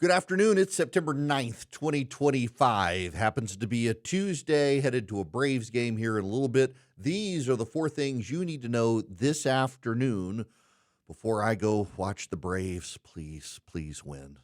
Good afternoon. It's September 9th, 2025. Happens to be a Tuesday, headed to a Braves game here in a little bit. These are the four things you need to know this afternoon before I go watch the Braves. Please, please win.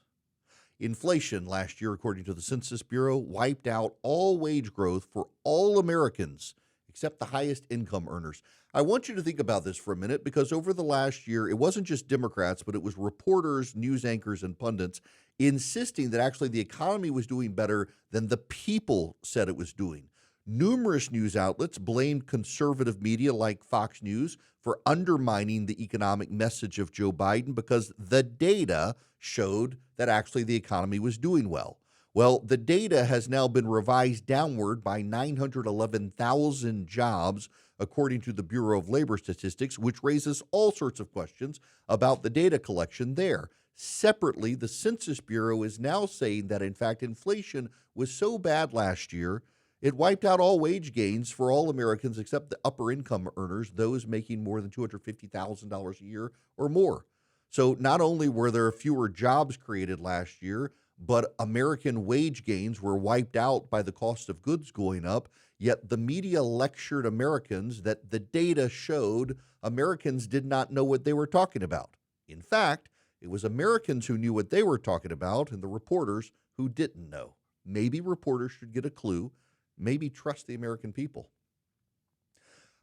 Inflation last year, according to the Census Bureau, wiped out all wage growth for all Americans except the highest income earners. I want you to think about this for a minute because over the last year, it wasn't just Democrats, but it was reporters, news anchors, and pundits insisting that actually the economy was doing better than the people said it was doing. Numerous news outlets blamed conservative media like Fox News for undermining the economic message of Joe Biden because the data showed that actually the economy was doing well. Well, the data has now been revised downward by 911,000 jobs, according to the Bureau of Labor Statistics, which raises all sorts of questions about the data collection there. Separately, the Census Bureau is now saying that, in fact, inflation was so bad last year, it wiped out all wage gains for all Americans except the upper income earners, those making more than $250,000 a year or more. So not only were there fewer jobs created last year, but American wage gains were wiped out by the cost of goods going up, yet the media lectured Americans that the data showed Americans did not know what they were talking about. In fact, it was Americans who knew what they were talking about and the reporters who didn't know. Maybe reporters should get a clue, maybe trust the American people.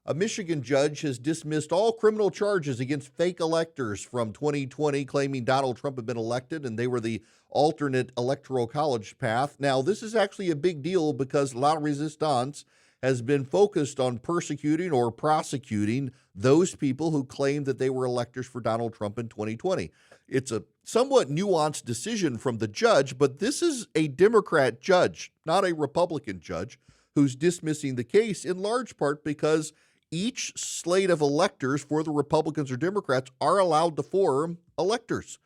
A Michigan judge has dismissed all criminal charges against fake electors from 2020, claiming Donald Trump had been elected and they were the alternate electoral college path. Now, this is actually a big deal because La Resistance has been focused on persecuting or prosecuting those people who claimed that they were electors for Donald Trump in 2020. It's a somewhat nuanced decision from the judge, but this is a Democrat judge, not a Republican judge, who's dismissing the case in large part because each slate of electors for the Republicans or Democrats are allowed to form electors.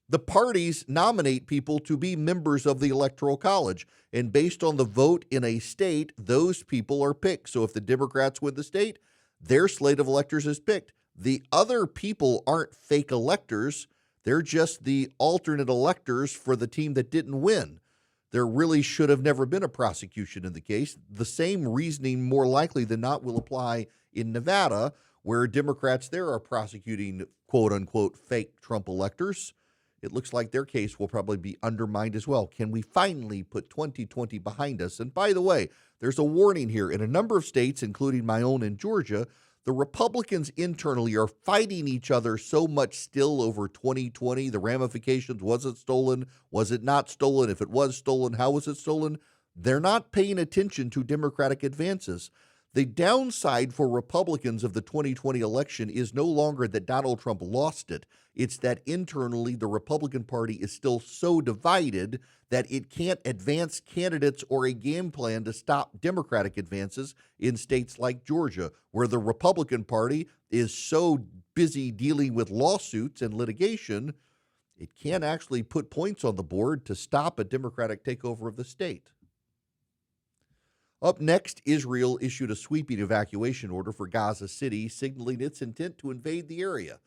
The parties nominate people to be members of the Electoral College, and based on the vote in a state, those people are picked. So if the Democrats win the state, their slate of electors is picked. The other people aren't fake electors. They're just the alternate electors for the team that didn't win. There really should have never been a prosecution in the case. The same reasoning, more likely than not, will apply in Nevada, where Democrats there are prosecuting quote-unquote fake Trump electors. It looks like their case will probably be undermined as well. Can we finally put 2020 behind us? And by the way, there's a warning here. In a number of states, including my own in Georgia, the Republicans internally are fighting each other so much still over 2020. The ramifications, was it stolen? Was it not stolen? If it was stolen, how was it stolen? They're not paying attention to Democratic advances. The downside for Republicans of the 2020 election is no longer that Donald Trump lost it. It's that internally the Republican Party is still so divided that it can't advance candidates or a game plan to stop Democratic advances in states like Georgia, where the Republican Party is so busy dealing with lawsuits and litigation, it can't actually put points on the board to stop a Democratic takeover of the state. Up next, Israel issued a sweeping evacuation order for Gaza City, signaling its intent to invade the area.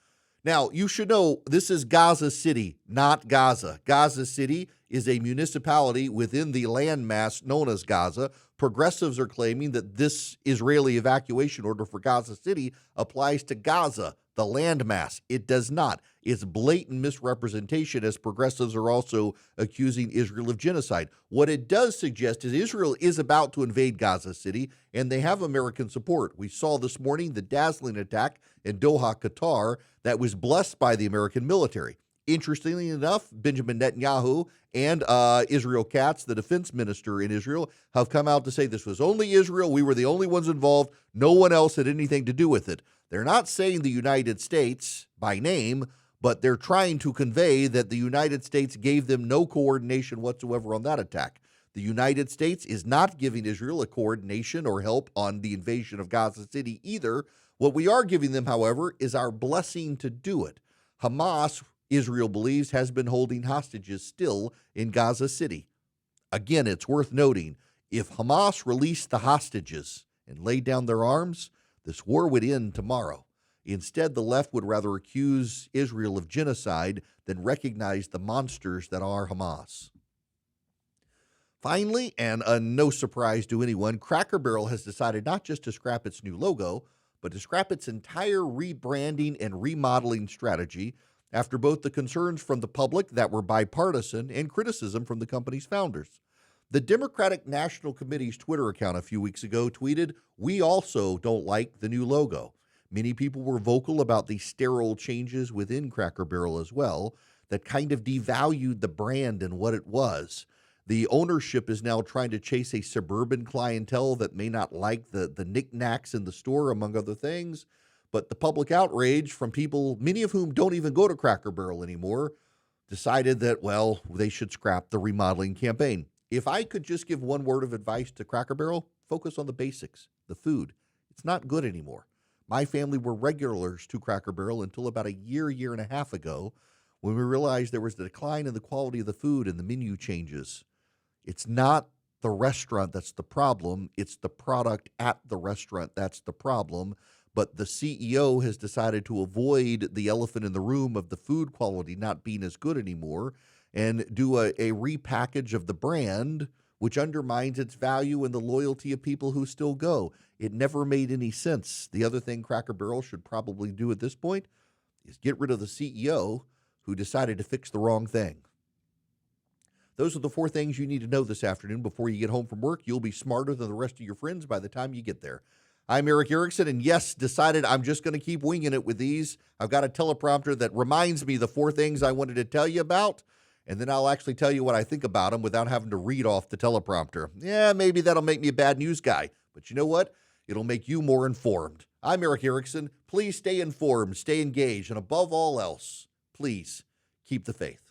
Now, you should know this is Gaza City, not Gaza. Gaza City is a municipality within the landmass known as Gaza. Progressives are claiming that this Israeli evacuation order for Gaza City applies to Gaza, the landmass. It does not. It's blatant misrepresentation, as progressives are also accusing Israel of genocide. What it does suggest is Israel is about to invade Gaza City, and they have American support. We saw this morning the dazzling attack in Doha, Qatar, that was blessed by the American military. Interestingly enough, Benjamin Netanyahu and Israel Katz, the defense minister in Israel, have come out to say this was only Israel. We were the only ones involved. No one else had anything to do with it. They're not saying the United States by name, but they're trying to convey that the United States gave them no coordination whatsoever on that attack. The United States is not giving Israel a coordination or help on the invasion of Gaza City either. What we are giving them, however, is our blessing to do it. Hamas, Israel believes, has been holding hostages still in Gaza City. Again, it's worth noting, if Hamas released the hostages and laid down their arms, this war would end tomorrow. Instead, the left would rather accuse Israel of genocide than recognize the monsters that are Hamas. Finally, and no surprise to anyone, Cracker Barrel has decided not just to scrap its new logo, but to scrap its entire rebranding and remodeling strategy after both the concerns from the public that were bipartisan and criticism from the company's founders. The Democratic National Committee's Twitter account a few weeks ago tweeted, "We also don't like the new logo." Many people were vocal about the sterile changes within Cracker Barrel as well that kind of devalued the brand and what it was. The ownership is now trying to chase a suburban clientele that may not like the knickknacks in the store, among other things. But the public outrage from people, many of whom don't even go to Cracker Barrel anymore, decided that, well, they should scrap the remodeling campaign. If I could just give one word of advice to Cracker Barrel, focus on the basics, the food. It's not good anymore. My family were regulars to Cracker Barrel until about a year and a half ago, when we realized there was a decline in the quality of the food and the menu changes. It's not the restaurant that's the problem. It's the product at the restaurant that's the problem. But the CEO has decided to avoid the elephant in the room of the food quality not being as good anymore and do a repackage of the brand, which undermines its value and the loyalty of people who still go. It never made any sense. The other thing Cracker Barrel should probably do at this point is get rid of the CEO who decided to fix the wrong thing. Those are the 4 things you need to know this afternoon before you get home from work. You'll be smarter than the rest of your friends by the time you get there. I'm Erick Erickson, and yes, decided I'm just going to keep winging it with these. I've got a teleprompter that reminds me the 4 things I wanted to tell you about, and then I'll actually tell you what I think about them without having to read off the teleprompter. Yeah, maybe that'll make me a bad news guy, but you know what? It'll make you more informed. I'm Erick Erickson. Please stay informed, stay engaged, and above all else, please keep the faith.